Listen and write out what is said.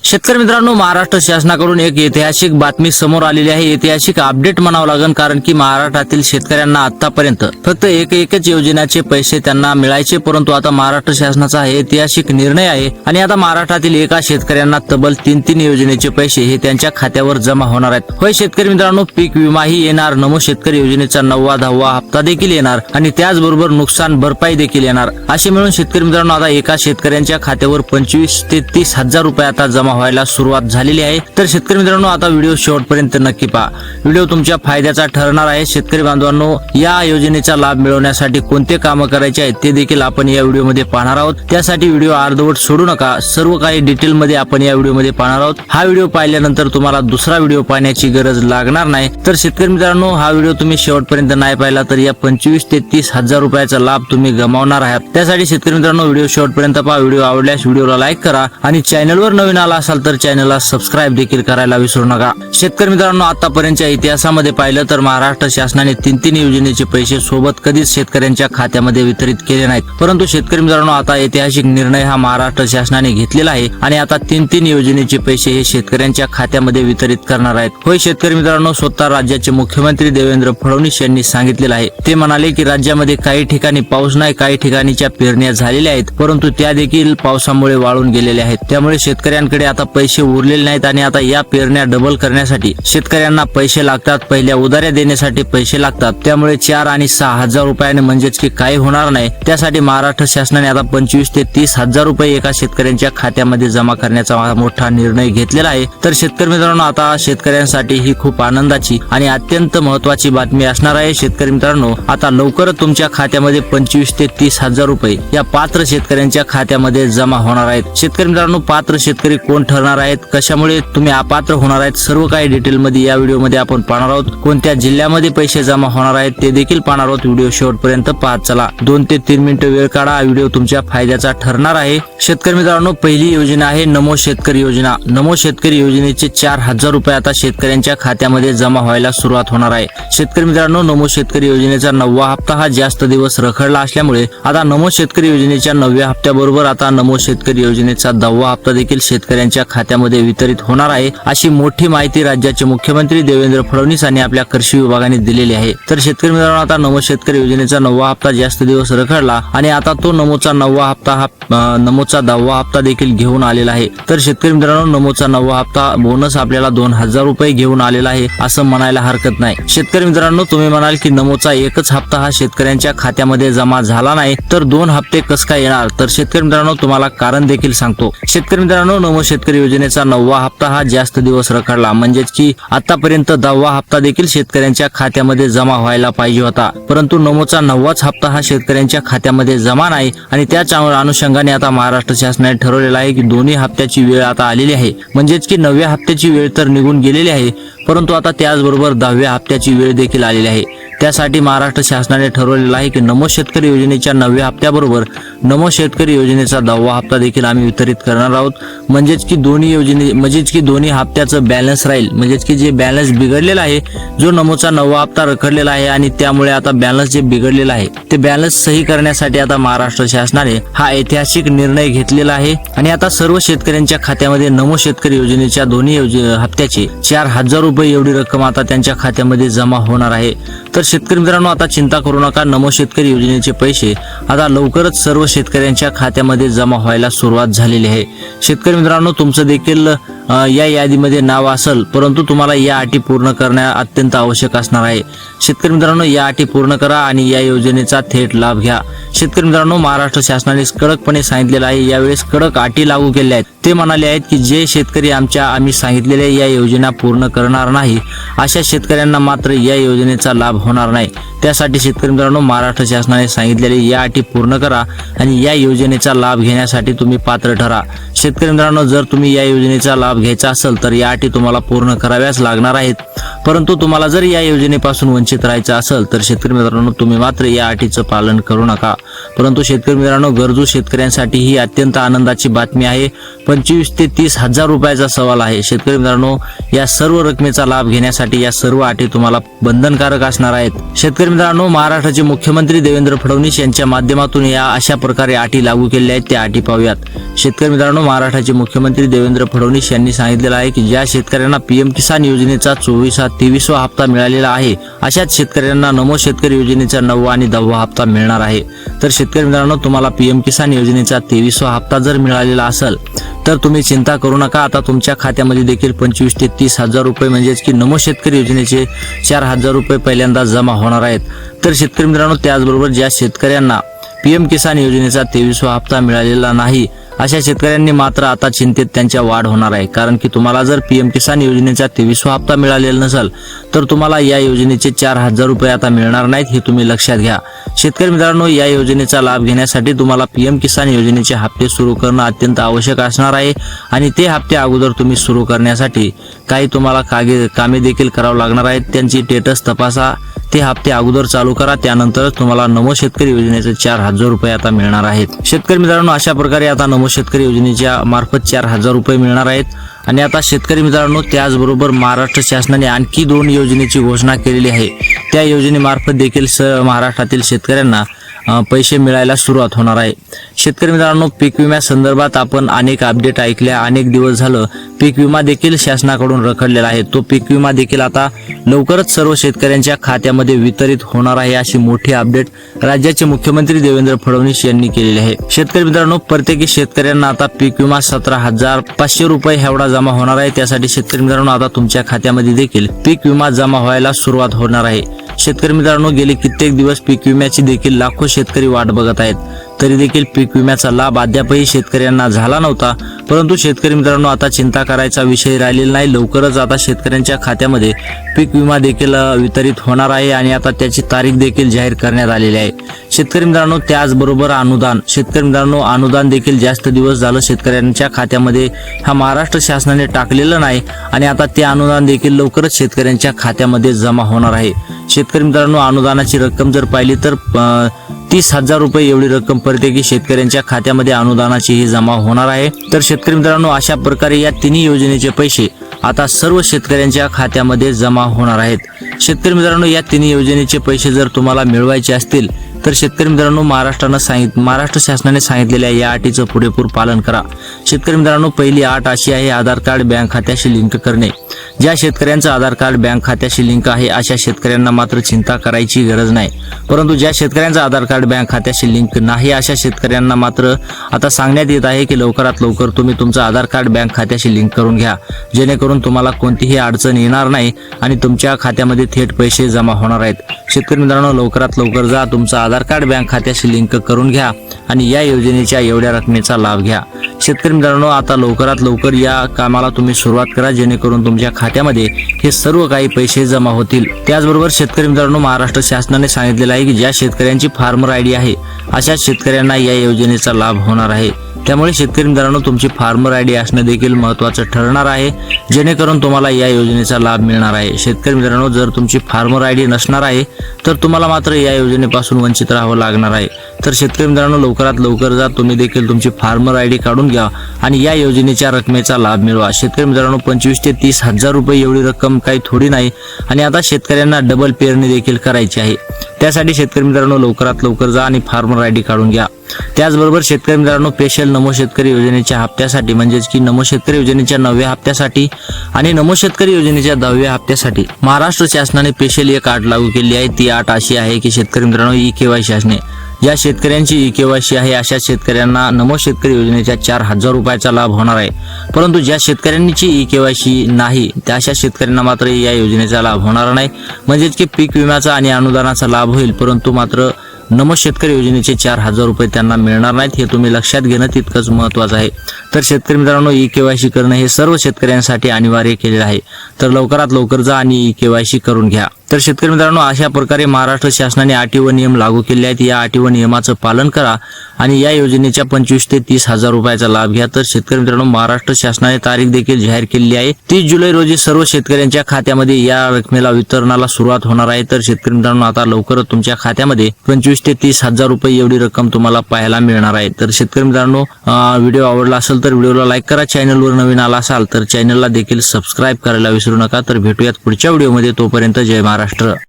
शेतकरी मित्रांनो, महाराष्ट्र शासनाकडून एक ऐतिहासिक बातमी समोर आलेली आहे। ऐतिहासिक अपडेट म्हणावं लागेल, कारण की महाराष्ट्रातील शेतकऱ्यांना आतापर्यंत फक्त एकच योजनेचे पैसे त्यांना मिळायचे, परंतु आता महाराष्ट्र शासनाचा हे ऐतिहासिक निर्णय आहे आणि आता महाराष्ट्रातील एका शेतकऱ्यांना तब्बल तीन योजनेचे पैसे हे त्यांच्या खात्यावर जमा होणार आहेत। होय शेतकरी मित्रांनो, पीक विमाही येणार, नमो शेतकरी योजनेचा 9वा 10वा हप्ता देखील येणार आणि त्याचबरोबर नुकसान भरपाई देखील येणार। असे मिळून शेतकरी मित्रांनो आता एका शेतकऱ्यांच्या खात्यावर 25 ते 30 हजार रुपये आता जमा व्हायला सुरुवात झालेली आहे। तर शेतकरी मित्रांनो आता व्हिडिओ शेवटपर्यंत नक्की पहा, व्हिडिओ तुमच्या फायद्याचा ठरणार आहे। शेतकरी बांधवांनो, या योजनेचा लाभ मिळवण्यासाठी कोणते काम करायचे आहेत ते देखील आपण या व्हिडिओमध्ये पाहणार आहोत। त्यासाठी व्हिडिओ अर्धवट सोडू नका, सर्व काही डिटेल मध्ये आपण या व्हिडिओमध्ये पाहणार आहोत। हा व्हिडिओ पाहिल्यानंतर तुम्हाला दुसरा व्हिडिओ पाहण्याची गरज लागणार नाही। तर शेतकरी मित्रांनो, हा व्हिडिओ तुम्ही शेवटपर्यंत नाही पाहिला तर या 25 ते 30 हजार रुपयाचा लाभ तुम्ही गमावणार आहात। त्यासाठी शेतकरी मित्रांनो व्हिडिओ शेवटपर्यंत पहा। व्हिडिओ आवडल्यास व्हिडिओला लाईक करा आणि चॅनलवर नवीन आला असाल तर चॅनलला सबस्क्राइब देखील करायला विसरू नका। शेतकरी मित्रांनो, आतापर्यंतच्या इतिहासामध्ये पाहिलं तर महाराष्ट्र शासनाने तीन योजनेचे पैसे सोबत कधीच शेतकऱ्यांच्या खात्यामध्ये वितरित केले नाहीत, परंतु शेतकरी मित्रांनो आता ऐतिहासिक निर्णय हा महाराष्ट्र शासनाने घेतलेला आहे आणि आता तीन योजनेचे पैसे हे शेतकऱ्यांच्या खात्यामध्ये वितरित करणार आहेत। होय शेतकरी मित्रांनो, स्वतः राज्याचे मुख्यमंत्री देवेंद्र फडणवीस यांनी सांगितलेलं आहे। ते म्हणाले की राज्यामध्ये काही ठिकाणी पाऊस नाही, काही ठिकाणीच्या पेरण्या झालेल्या आहेत, परंतु त्या देखील पावसामुळे वाळून गेलेल्या आहेत। त्यामुळे शेतकऱ्यांकडे आता पैसे उरलेले नाहीत आणि आता या पेरण्या डबल करण्यासाठी शेतकऱ्यांना पैसे लागतात, पहिल्या उधाऱ्या देण्यासाठी पैसे लागतात। त्यामुळे 4 आणि 6 हजार रुपयाने म्हणजेच की काही होणार नाही। त्यासाठी महाराष्ट्र शासनाने आता 25 ते 30 हजार रुपये एका शेतकऱ्यांच्या खात्यामध्ये जमा करण्याचा मोठा निर्णय घेतलेला आहे। तर शेतकरी मित्रांनो, आता शेतकऱ्यांसाठी ही खूप आनंदाची आणि अत्यंत महत्त्वाची बातमी असणार आहे। शेतकरी मित्रांनो, आता लवकरच तुमच्या खात्यामध्ये 25 ते 30 हजार रुपये या पात्र शेतकऱ्यांच्या खात्यामध्ये जमा होणार आहेत। शेतकरी मित्रांनो, पात्र शेतकरी कोण ठरणार आहेत, कशामुळे तुम्ही अपात्र होणार आहेत, सर्व काही डिटेल मध्ये या व्हिडिओ मध्ये आपण पाहणार आहोत। कोणत्या जिल्ह्यामध्ये पैसे जमा होणार आहेत ते देखील पाहणार आहोत। व्हिडिओ शेवटपर्यंत पाहत चला। 2 ते 3 मिनिटं वेळ काढा, हा व्हिडिओ तुमच्या फायद्याचा ठरणार आहे। शेतकरी मित्रांनो, पहिली योजना आहे नमो शेतकरी योजना। नमो शेतकरी योजनेचे 4 हजार रुपये आता शेतकऱ्यांच्या खात्यामध्ये जमा व्हायला सुरुवात होणार आहे। शेतकरी मित्रांनो, नमो शेतकरी योजनेचा 9वा हप्ता हा जास्त दिवस रखडला असल्यामुळे आता नमो शेतकरी योजनेच्या 9व्या हप्त्याबरोबर आता नमो शेतकरी योजनेचा 10वा हप्ता देखील शेतकऱ्यांच्या खात्यामध्ये वितरित होणार आहे, अशी मोठी माहिती राज्याचे मुख्यमंत्री देवेंद्र फडणवीस यांनी आपल्या कृषी विभागाने दिलेली आहे। तर शेतकरी मित्रांनो, आता नमो शेतकरी योजनेचा 9वा हप्ता जास्त दिवस रखडला आणि आता तो नमोचा 9वा हप्ता हा नमोचा 10वा हप्ता देखील घेऊन आलेला आहे। तर शेतकरी मित्रांनो, नमोचा 9वा हप्ता बोनस आपल्याला 2000 रुपये घेऊन आलेला आहे असं म्हणायला हरकत नाही। शेतकरी मित्रांनो, तुम्ही म्हणाल की नमोचा एकच हप्ता हा शेतकऱ्यांच्या खात्यामध्ये जमा झाला नाही तर 2 हप्ते कस काय येणार, तर शेतकरी मित्रांनो तुम्हाला कारण देखील सांगतो। शेतकरी मित्रांनो, नमो शेतकरी योजनेचा 9वा हप्ता हा जास्त दिवस रखडला, म्हणजेच की आतापर्यंत 10वा हप्ता देखील शेतकऱ्यांच्या खात्यामध्ये जमा व्हायला पाहिजे होता, परंतु नमोचा 9वाच हप्ता हा शेतकऱ्यांच्या खात्यामध्ये जमा नाही आणि त्याच अनुषंगाने आता महाराष्ट्र शासनाने ठरवलेलं आहे की दोन्ही हप्त्याची वेळ आता आलेली आहे। म्हणजेच की 9व्या हप्त्याची वेळ तर निघून गेलेली आहे, परंतु आता त्याचबरोबर 10व्या हप्त्याची वेळ देखील आलेली आहे। त्यासाठी महाराष्ट्र शासनाने ठरवलेलं आहे की नमो शेतकरी योजनेच्या 9व्या हप्त्याबरोबर नमो शेतकरी योजनेचा 10वा हप्ता देखील आम्ही वितरित करणार आहोत। म्हणजेच की दोन्ही हप्त्याचं बॅलन्स राहील, म्हणजेच की जे बॅलन्स बिघडलेला आहे, जो नमोचा 9वा हप्ता रखडलेला आहे आणि त्यामुळे आता बॅलन्स जे बिघडलेला आहे ते बॅलन्स सही करण्यासाठी आता महाराष्ट्र शासनाने हा ऐतिहासिक निर्णय घेतलेला आहे आणि आता सर्व शेतकऱ्यांच्या खात्यामध्ये नमो शेतकरी योजनेच्या दोन्ही हप्त्याचे 4 हजार रुपये एवढी रक्कम आता त्यांच्या खात्यामध्ये जमा होणार आहे। तर शेतकरी मित्रांनो, आता चिंता करू नका, नमो शेतकरी योजनेचे पैसे आता लवकरच सर्व शेतकऱ्यांच्या खात्यामध्ये जमा व्हायला सुरुवात झालेली आहे। शेतकरी मित्रांनो, तुमचं देखील या यादीमध्ये नाव असेल, परंतु तुम्हाला या अटी पूर्ण करणे अत्यंत आवश्यक असणार आहे। शेतकरी मित्रांनो, या अटी पूर्ण करा आणि या योजनेचा थेट लाभ घ्या। शेतकरी मित्रांनो, महाराष्ट्र शासनाने कडकपणे सांगितलेलं आहे, यावेळेस कडक अटी लागू केल्या आहेत। ते म्हणाले आहेत की जे शेतकरी आम्ही सांगितलेल्या या योजना पूर्ण करणार नाही अशा शेतकऱ्यांना मात्र या योजनेचा लाभ होणार नाही। त्यासाठी शेतकरी मित्रांनो, महाराष्ट्र शासनाने सांगितलेले या अटी पूर्ण करा आणि या योजनेचा लाभ घेण्यासाठी तुम्ही पात्र ठरा। शेतकरी मित्रांनो, जर तुम्ही या योजनेचा लाभ लाभ घ्यायचा असेल तर या अटी तुम्हाला पूर्ण कराव्याच लागणार आहेत. परंतु तुम्हाला जर या योजनेपासून वंचित राहायचं असेल तर शेतकरी मित्रांनो तुम्ही मात्र या अटीचं पालन करू नका. परंतु शेतकरी मित्रांनो गरजू शेतकऱ्यांसाठी ही अत्यंत आनंदाची बातमी आहे. 25 ते 30 हजार रुपयाचा सवाल आहे. शेतकरी मित्रांनो या सर्व रकमेचा लाभ घेण्यासाठी या सर्व अटी तुम्हाला बंधनकारक असणार आहेत. शेतकरी मित्रांनो महाराष्ट्राचे मुख्यमंत्री देवेंद्र फडणवीस यांच्या माध्यमातून या अशा प्रकारे अटी लागू केलेल्या आहेत त्या अटी पाहूयात. शेतकरी मित्रांनो महाराष्ट्राचे मुख्यमंत्री देवेंद्र फडणवीस यांनी सांगितलेलं आहे की ज्या शेतकऱ्यांना पीएम किसान योजनेचा 23वा हप्ता मिळालेला आहे अशाच शेतकऱ्यांना नमो शेतकरी योजनेचा 9वा आणि 10वा हप्ता मिळणार आहे. तर शेतकरी मित्रांनो तुम्हाला पीएम किसान योजनेचा 23वा हप्ता जर मिळालेला असेल तर तुम्ही चिंता करू नका. आता तुमच्या खात्यामध्ये देखील 25 ते 30 हजार रुपये म्हणजेच की नमो शेतकरी योजनेचे 4,000 रुपये पहिल्यांदा जमा होणार आहेत. तर शेतकरी मित्रांनो त्याचबरोबर ज्या शेतकऱ्यांना पीएम किसान योजनेचा 23वा हप्ता मिळालेला नाही अशा शेतकऱ्यांनी मात्र आता चिंतेत त्यांच्या वाढ होणार आहे. कारण की तुम्हाला जर पीएम किसान योजनेचा 23वा हप्ता मिळालेला नसेल तर तुम्हाला या योजनेचे 4,000 रुपये आता मिळणार नाहीत हे तुम्ही लक्षात घ्या. शेतकरी मित्रांनो या योजनेचा लाभ घेण्यासाठी तुम्हाला पीएम किसान योजनेचे हप्ते सुरू करणं अत्यंत आवश्यक असणार आहे आणि ते हप्ते अगोदर तुम्ही सुरू करण्यासाठी काही तुम्हाला कामे देखील करावं लागणार आहेत. त्यांची स्टेटस तपासा, ते हप्ते अगोदर चालू करा, त्यानंतर तुम्हाला नमो शेतकरी योजनेचे 4,000 रुपये आता मिळणार आहेत. शेतकरी मित्रांनो अशा प्रकारे आता नमो शेतकरी योजनेच्या मार्फत 4,000 रुपये मिळणार आहेत. आणि आता शेतकरी मित्रांनो त्याचबरोबर महाराष्ट्र शासनाने आणखी 2 योजनेची घोषणा केलेली आहे. त्या योजनेमार्फत देखील महाराष्ट्रातील शेतकऱ्यांना पैसे मिळायला सुरुवात होणार आहे. शेतकरी मित्रांनो पीक विम्यासंदर्भात आपण अनेक अपडेट ऐकल्या. अनेक दिवस झालं पीक विमा देखील शासनाकडून रखडलेला आहे. तो पीक विमा देखील आता लवकरच सर्व शेतकऱ्यांच्या खात्यामध्ये वितरित होणार आहे अशी मोठी अपडेट राज्याचे मुख्यमंत्री देवेंद्र फडणवीस यांनी केलेली आहे. शेतकरी मित्रांनो प्रत्येकी शेतकऱ्यांना आता पीक विमा 17,500 रुपये एवढा जमा होणार आहे. त्यासाठी शेतकरी मित्रांनो आता तुमच्या खात्यामध्ये देखील पीक विमा जमा व्हायला सुरुवात होणार आहे. शेतकरी मित्रांनो गेले कित्येक दिवस पीक विम्याची देखील लाखो शेतकरी वाट बघत आहेत. तरी देखील पीक विम्याचा लाभ अद्यापही शेतकऱ्यांना झाला नव्हता. परंतु शेतकरी मित्रांनो आता चिंता करायचा विषय राहिलेला नाही. लवकरच आता शेतकऱ्यांच्या खात्यामध्ये पीक विमा देखील वितरित होणार आहे आणि आता त्याची तारीख देखील जाहीर करण्यात आलेली आहे. शेतकरी मित्रांनो त्याचबरोबर अनुदान. शेतकरी मित्रांनो अनुदान देखील जास्त दिवस झालं शेतकऱ्यांच्या खात्यामध्ये हा महाराष्ट्र शासनाने टाकलेलं नाही आणि आता ते अनुदान देखील लवकरच शेतकऱ्यांच्या खात्यामध्ये जमा होणार आहे. शेतकरी मित्रांनो अनुदानाची रक्कम जर पाहिली तर 30,000 रुपये एवढी रक्कम प्रत्येकी शेतकऱ्यांच्या खात्यामध्ये अनुदानाची ही जमा होणार आहे. तर शेतकरी मित्रांनो अशा प्रकारे या तिन्ही योजनेचे पैसे आता सर्व शेतकऱ्यांच्या खात्यामध्ये जमा होणार आहेत. शेतकरी मित्रांनो या तिन्ही योजनेचे पैसे जर तुम्हाला मिळवायचे असतील तर शेतकरी मित्रांनो महाराष्ट्र शासनाने सांगितलेल्या या अटीचं पुरेपूर पालन करा. शेतकरी मित्रांनो पहिली अट अशी आहे आधार कार्ड बँक खात्याशी लिंक करणे. ज्या शेतकऱ्यांचं आधार कार्ड बँक खात्याशी लिंक आहे अशा शेतकऱ्यांना मात्र चिंता करायची गरज नाही. परंतु ज्या शेतकऱ्यांचं आधार कार्ड बँक खात्याशी लिंक नाही अशा शेतकऱ्यांना मात्र आता सांगण्यात येत आहे की लवकरात लवकर तुम्ही तुमचं आधार कार्ड बँक खात्याशी लिंक करून घ्या, जेणेकरून तुम्हाला कोणतीही अडचण येणार नाही आणि तुमच्या खात्यामध्ये थेट पैसे जमा होणार आहेत. शेतकरी मित्रांनो लवकरात लवकर जा, तुमचं आधार कार्ड बँक खात्याशी लिंक करून घ्या आणि या योजनेच्या एवढ्या रकमेचा लाभ घ्या. शेतकरी मित्रांनो आता लवकरात लवकर या कामाला तुम्ही सुरुवात करा, जेणेकरून तुमच्या खात्यामध्ये हे सर्व काही पैसे जमा होतील. त्याचबरोबर शेतकरी मित्रांनो महाराष्ट्र शासनाने सांगितलेलं आहे की ज्या शेतकऱ्यांची फार्मर आयडी आहे अशा शेतकऱ्यांना या योजनेचा लाभ होणार आहे. त्यामुळे शेतकरी मित्रांनो तुमची फार्मर आयडी असणं देखील महत्त्वाचं ठरणार आहे, जेणेकरून तुम्हाला या योजनेचा लाभ मिळणार आहे. शेतकरी मित्रांनो जर तुमची फार्मर आयडी नसणार आहे तर तुम्हाला मात्र या योजनेपासून वंचित राहावं लागणार आहे. तर शेतकरी मित्रांनो लवकरात लवकर जा, तुम्ही देखील तुमची फार्मर आयडी काढून घ्या आणि या योजनेच्या रकमेचा लाभ मिळवा. शेतकरी मित्रांनो 25 ते 30 हजार रुपये एवढी रक्कम काही थोडी नाही आणि आता शेतकऱ्यांना डबल पेरणी देखील करायची आहे. त्यासाठी शेतकरी मित्रांनो लवकरात लवकर जा आणि फार्मर आयडी काढून घ्या. त्याचबरोबर शेतकरी मित्रांनो स्पेशल नमो शेतकरी योजनेच्या हप्त्यासाठी म्हणजेच की नमो शेतकरी योजनेच्या 9व्या हप्त्यासाठी आणि नमो शेतकरी योजनेच्या 10व्या हप्त्यासाठी महाराष्ट्र शासनाने स्पेशल एक अट लागू केली आहे. ती अट अशी आहे की शेतकरी मित्रांनो ई-केवायसी असणे. ज्या शेतकऱ्यांची ई-केवायसी आहे अशा शेतकऱ्यांना नमो शेतकरी योजनेच्या 4,000 रुपयाचा लाभ होणार आहे. परंतु ज्या शेतकऱ्यांची ई-केवायसी नाही त्या अशा शेतकऱ्यांना मात्र या योजनेचा लाभ होणार नाही. म्हणजेच की पीक विम्याचा आणि अनुदानाचा लाभ होईल, परंतु मात्र नमो शेतकरी योजनेचे 4,000 रुपये त्यांना मिळणार नाहीत. हे तुम्ही लक्षात घेणं तितकंच महत्त्वाचं आहे. तर शेतकरी मित्रांनो ई-केवायसी करणं हे सर्व शेतकऱ्यांसाठी अनिवार्य केलेलं आहे. तर लवकरात लवकर जा आणि ई-केवायसी करून घ्या. तर शेतकरी मित्रांनो, अशा प्रकारे महाराष्ट्र शासनाने अटी व नियम लागू केले आहेत. या अटी व नियमाचं पालन करा आणि या योजनेच्या 25 ते 30 हजार रुपयाचा लाभ घ्या. तर शेतकरी मित्रांनो, महाराष्ट्र शासनाने तारीख देखील जाहीर केलेली आहे. 30 जुलै रोजी सर्व शेतकऱ्यांच्या खात्यामध्ये या रकमेला वितरणाला सुरुवात होणार आहे. तर शेतकरी मित्रांनो, आता लवकरच तुमच्या खात्यामध्ये 25 ते 30 हजार रुपये एवढी रक्कम तुम्हाला पाहायला मिळणार आहे. तर शेतकरी मित्रांनो, व्हिडिओ आवडला असेल तर व्हिडिओला लाईक करा. चॅनलवर नवीन आला असाल तर चॅनलला देखील सबस्क्राईब करायला विसरू नका. तर भेटूयात पुढच्या व्हिडिओमध्ये. तोपर्यंत जय महाराष्ट्र.